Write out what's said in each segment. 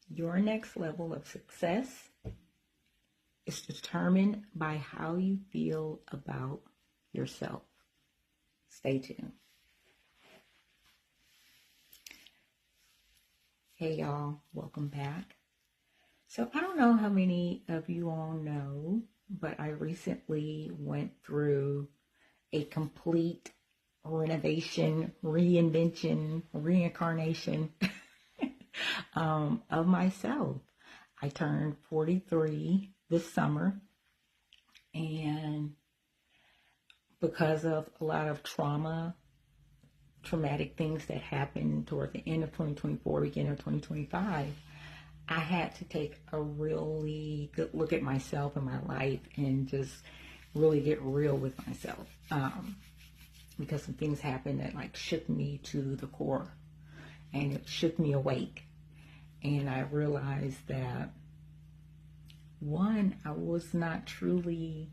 Your next level of success is determined by how you feel about yourself. Stay tuned. Hey y'all, welcome back. So I don't know how many of you all know, but I recently went through a complete renovation, reinvention, reincarnation of myself. I turned 43 this summer, and because of a lot of traumatic things that happened toward the end of 2024, beginning of 2025, I had to take a really good look at myself and my life and just really get real with myself, because some things happened that like shook me to the core, and it shook me awake. And I realized that, one, I was not truly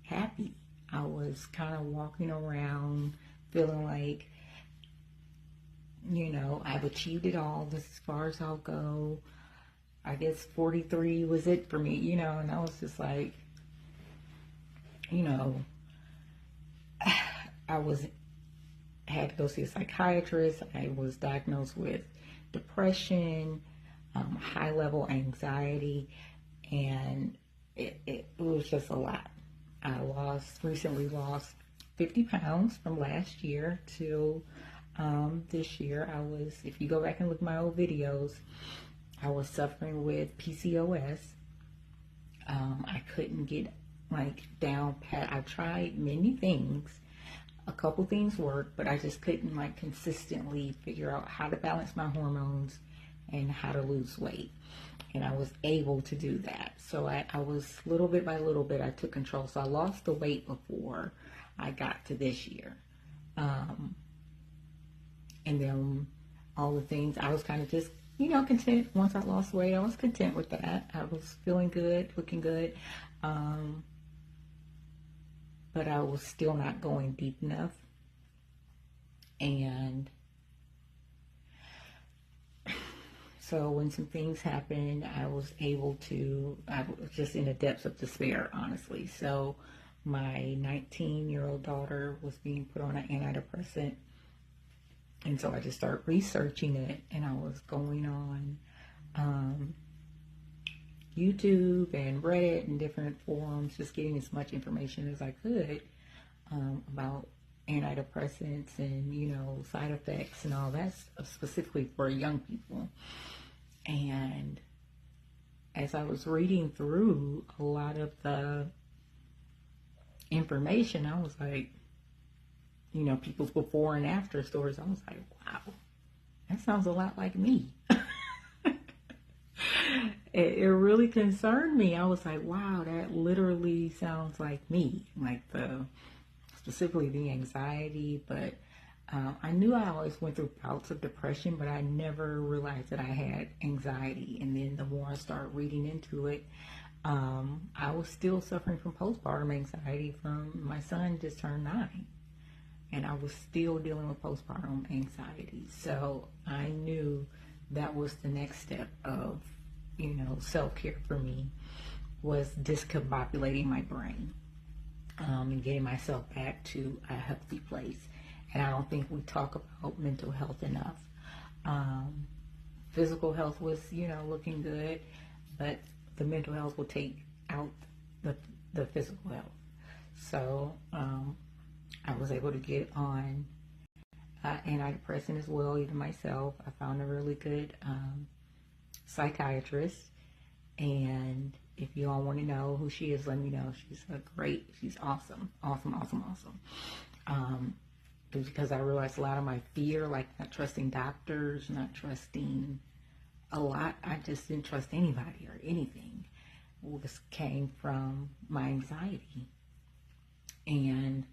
happy. I was kind of walking around feeling like, I've achieved it all. This is as far as I'll go. I guess 43 was it for me, and I was just like, had to go see a psychiatrist. I was diagnosed with depression, high level anxiety, and it was just a lot. I recently lost 50 pounds from last year to this year. If you go back and look at my old videos, I was suffering with PCOS. I couldn't get down pat. I tried many things. A couple things worked, but I just couldn't consistently figure out how to balance my hormones and how to lose weight. And I was able to do that. So I was little bit by little bit, I took control. So I lost the weight before I got to this year. And then all the things, I was kind of just, content. Once I lost weight, I was content with that. I was feeling good, looking good. But I was still not going deep enough. And so when some things happened, I was just in the depths of despair, honestly. So my 19-year-old daughter was being put on an antidepressant. And so I just started researching it, and I was going on YouTube and Reddit and different forums, just getting as much information as I could about antidepressants and, side effects and all that, specifically for young people. And as I was reading through a lot of the information, I was like, people's before and after stories, I was like, wow, that sounds a lot like me. It really concerned me. I was like, wow, that literally sounds like me, specifically the anxiety. But I knew I always went through bouts of depression, but I never realized that I had anxiety. And then the more I started reading into it, I was still suffering from postpartum anxiety from my son just turned 9. And I was still dealing with postpartum anxiety. So I knew that was the next step of, self-care for me, was discombobulating my brain, and getting myself back to a healthy place. And I don't think we talk about mental health enough. Physical health was, looking good, but the mental health will take out the physical health. So I was able to get on antidepressant as well, even myself. I found a really good psychiatrist, and if you all want to know who she is, let me know. She's awesome. Because I realized a lot of my fear, like not trusting doctors, not trusting a lot, I just didn't trust anybody or anything, came from my anxiety. And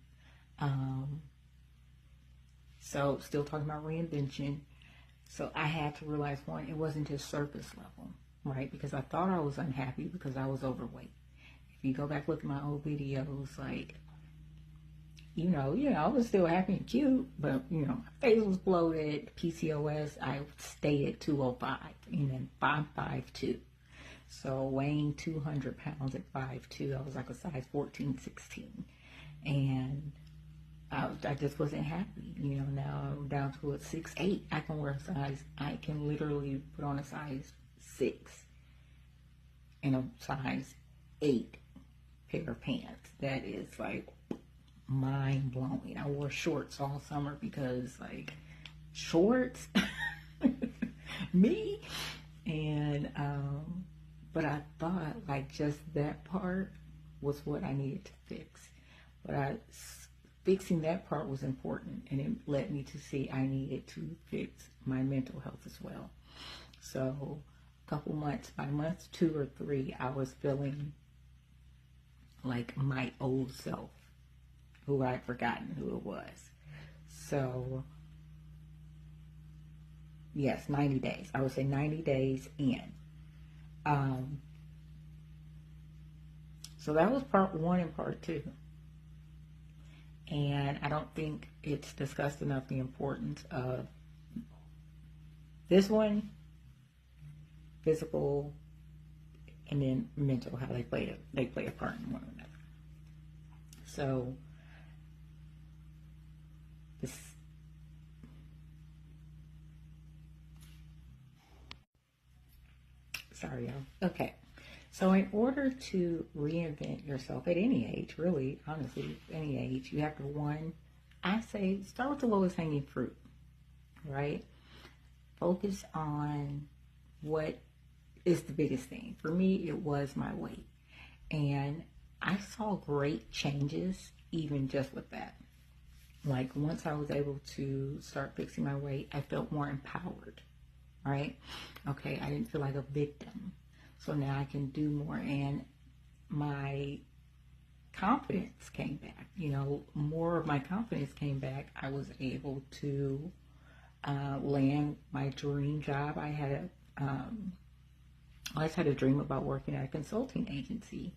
so still talking about reinvention. So I had to realize, one, it wasn't just surface level, right? Because I thought I was unhappy because I was overweight. If you go back, look at my old videos, I was still happy and cute, but my face was bloated. PCOS, I stayed at 205, and then I'm 5'2". So weighing 200 pounds at 5'2", I was like a size 14, 16. And I just wasn't happy. Now I'm down to a 6'8". I can literally put on a size 6 and a size 8 pair of pants. That is like mind blowing. I wore shorts all summer because like shorts, me. And, but I thought like just that part was what I needed to fix. But fixing that part was important, and it led me to see I needed to fix my mental health as well. So a couple months, by month 2 or 3, I was feeling like my old self, who I'd forgotten who it was. So yes, 90 days. I would say 90 days in. So that was part 1 and part 2. And I don't think it's discussed enough the importance of this one, physical, and then mental, how they play a part in one another. So this, sorry y'all. Okay. So in order to reinvent yourself at any age, really, honestly, any age, you have to, I say, start with the lowest hanging fruit, right? Focus on what is the biggest thing. For me, it was my weight. And I saw great changes even just with that. Like once I was able to start fixing my weight, I felt more empowered, right? Okay, I didn't feel like a victim. So now I can do more, and my confidence came back. More of my confidence came back. I was able to land my dream job. I always had a dream about working at a consulting agency,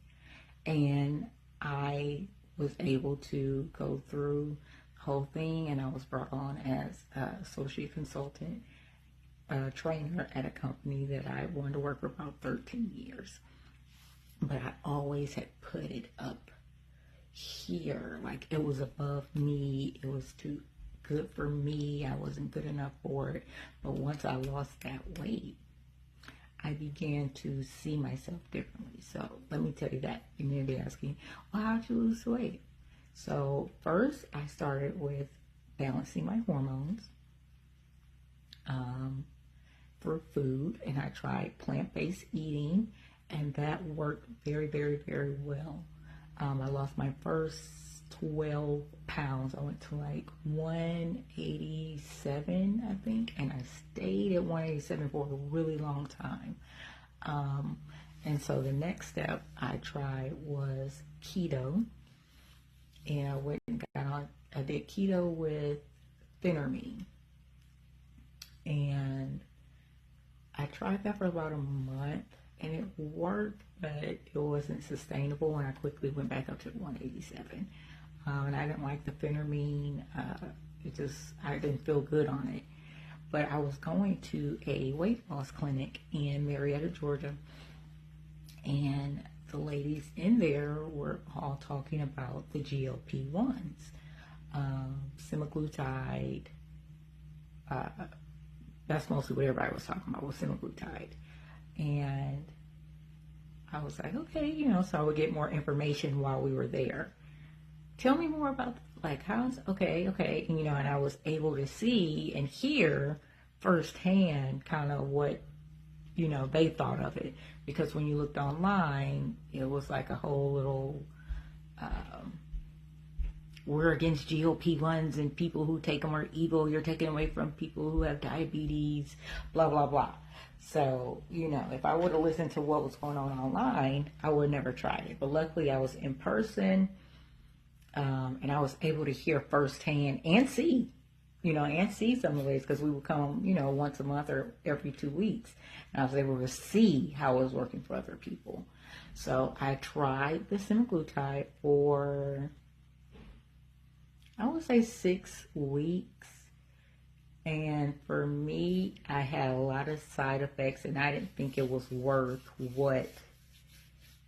and I was able to go through the whole thing, and I was brought on as an associate consultant trainer at a company that I wanted to work for about 13 years. But I always had put it up here, like it was above me. It was too good for me. I wasn't good enough for it. But once I lost that weight, I began to see myself differently. So let me tell you that. You may be asking, well, how'd you lose weight? So first, I started with balancing my hormones through food, and I tried plant-based eating, and that worked very, very, very well. I lost my first 12 pounds. I went to like 187, I think, and I stayed at 187 for a really long time. And so the next step I tried was keto, and I did keto with phentermine, and I tried that for about a month, and it worked, but it wasn't sustainable, and I quickly went back up to 187. And I didn't like the phentermine. I didn't feel good on it. But I was going to a weight loss clinic in Marietta, Georgia, and the ladies in there were all talking about the GLP-1s, semaglutide. That's mostly what everybody was talking about, was semaglutide. And I was like, okay, so I would get more information while we were there. Tell me more about, like, okay. And I was able to see and hear firsthand kind of what, they thought of it. Because when you looked online, it was like a whole little, we're against GLP-1s and people who take them are evil. You're taking away from people who have diabetes, blah, blah, blah. So, if I would have listened to what was going on online, I would have never tried it. But luckily I was in person, and I was able to hear firsthand and see, some of the ways, because we would come, once a month or every 2 weeks. And I was able to see how it was working for other people. So I tried the semaglutide for I would say 6 weeks. And for me, I had a lot of side effects, and I didn't think it was worth what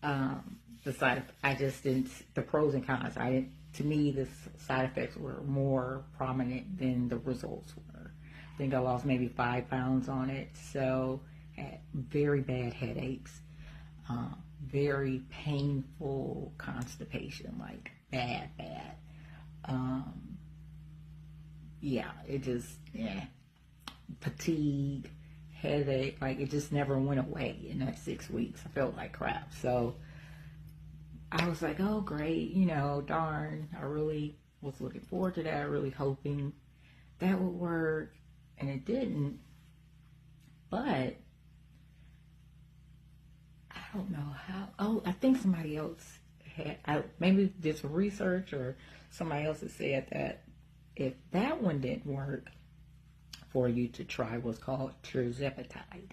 the side. I just didn't the pros and cons. I didn't. To me, the side effects were more prominent than the results were. I think I lost maybe 5 pounds on it. So had very bad headaches, very painful constipation, like bad, bad. Um, yeah, it just yeah, fatigue, headache, like it just never went away in that 6 weeks. I felt like crap. So I was like, oh, great, darn, I really was looking forward to that, really hoping that would work, and it didn't. But I don't know how. Oh, I think somebody else maybe did some research, or somebody else had said that if that one didn't work, for you to try what's called tirzepatide.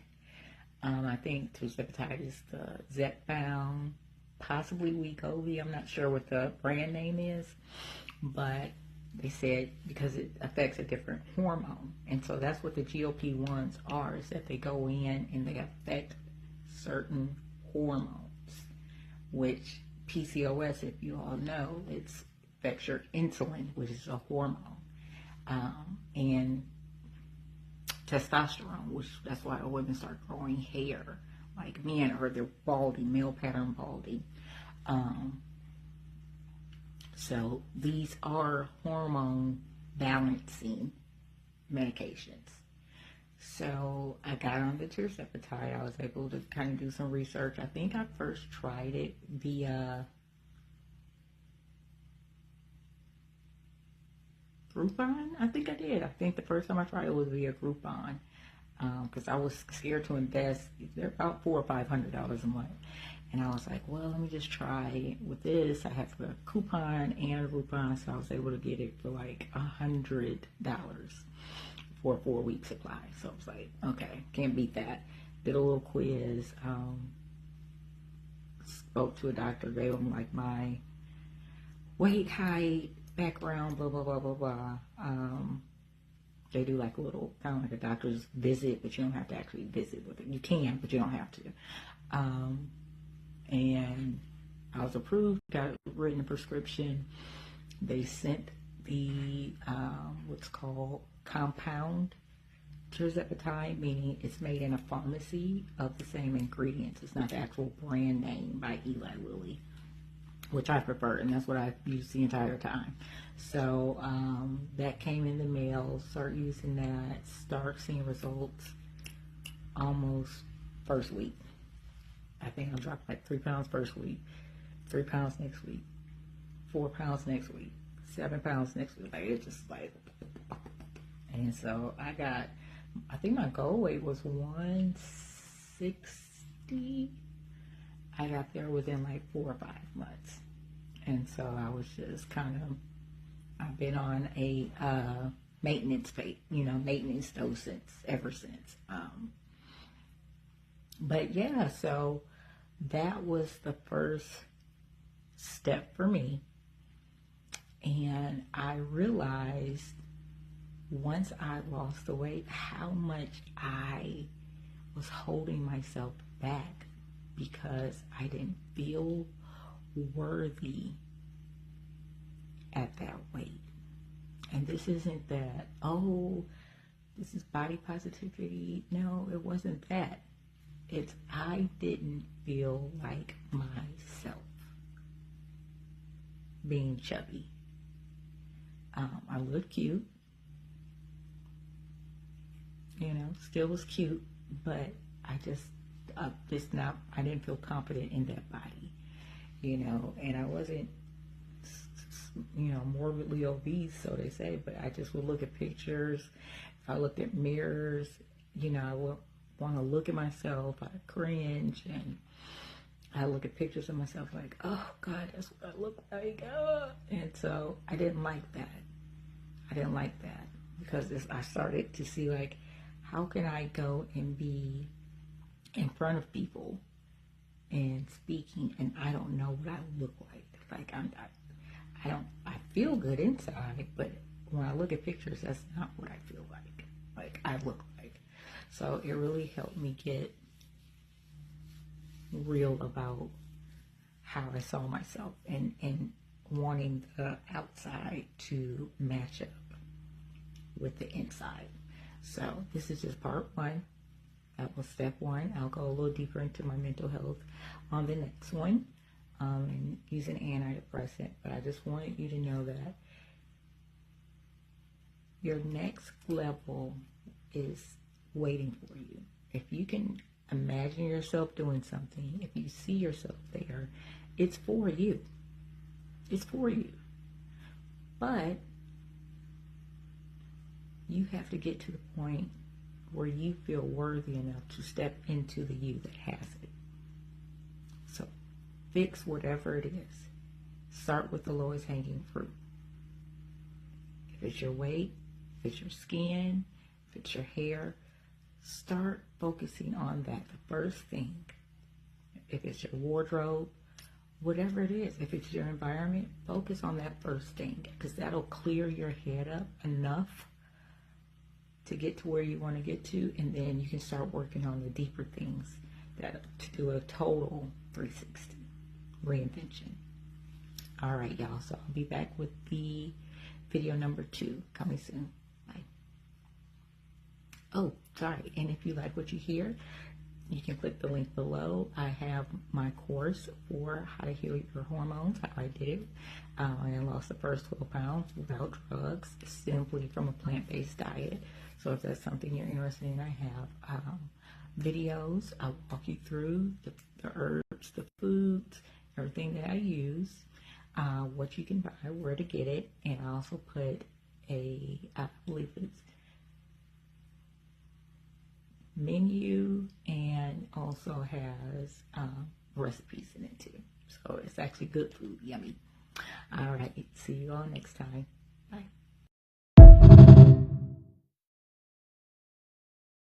I think tirzepatide is the Zepbound, possibly Wegovy. I'm not sure what the brand name is, but they said because it affects a different hormone. And so that's what the GLP-1s are, is that they go in and they affect certain hormones, which PCOS, if you all know, it affects your insulin, which is a hormone. And testosterone, which that's why women start growing hair like men, or they're balding, male pattern balding. So these are hormone balancing medications. So I got on the tirzepatide. I was able to kind of do some research. I think I first tried it via Groupon. I think I did. I think the first time I tried it was via Groupon, because I was scared to invest. They're about $400 or $500 a month, and I was like, well, let me just try with this. I have a coupon and a Groupon, so I was able to get it for like $100 for a 4-week supply. So I was like, okay, can't beat that. Did a little quiz. Spoke to a doctor, gave him like my weight, height, background, blah, blah, blah, blah, blah. They do like a little, kind of like a doctor's visit, but you don't have to actually visit with it. You can, but you don't have to. And I was approved, got written a prescription. They sent the, what's called compound tirzepatide, meaning it's made in a pharmacy of the same ingredients. It's not the actual brand name by Eli Lilly, which I prefer, and that's what I've used the entire time. So that came in the mail, start using that, start seeing results almost first week. I think I dropped like 3 pounds first week, 3 pounds next week, 4 pounds next week, 7 pounds next week. Like, it's just like, and so I think my goal weight was 160. I got there within like 4 or 5 months. And so I was just I've been on a maintenance dose ever since. But yeah, so that was the first step for me. And I realized once I lost the weight, how much I was holding myself back because I didn't feel worthy at that weight. And this isn't that, oh, this is body positivity. No, it wasn't that. It's I didn't feel like myself being chubby. I looked cute, still was cute, but I I didn't feel confident in that body, and I wasn't, morbidly obese, so they say, but I just would look at pictures. If I looked at mirrors, I would want to look at myself, I cringe, and I look at pictures of myself like, oh God, that's what I look like. And so I didn't like that. Because I started to see like, how can I go and be in front of people and speaking, and I don't know what I look like. Like I feel good inside, but when I look at pictures, that's not what I feel like I look like. So it really helped me get real about how I saw myself and wanting the outside to match up with the inside. So this is just part one. That was step one. I'll go a little deeper into my mental health on the next one, and use an antidepressant. But I just wanted you to know that your next level is waiting for you. If you can imagine yourself doing something, if you see yourself there, it's for you. It's for you. But you have to get to the point where you feel worthy enough to step into the you that has it. So fix whatever it is. Start with the lowest hanging fruit. If it's your weight, if it's your skin, if it's your hair, start focusing on that, the first thing. If it's your wardrobe, whatever it is, if it's your environment, focus on that first thing, because that'll clear your head up enough to get to where you want to get to, and then you can start working on the deeper things that to do a total 360 reinvention. All right, y'all. So I'll be back with the video number 2 coming soon. Bye. Oh, sorry. And if you like what you hear, you can click the link below. I have my course for how to heal your hormones, how I did it. I lost the first 12 pounds without drugs, simply from a plant-based diet. So if that's something you're interested in, I have videos. I'll walk you through the herbs, the foods, everything that I use, what you can buy, where to get it, and I also put I believe it's menu, and also has recipes in it too. So it's actually good food, yummy. All right, see you all next time. Bye.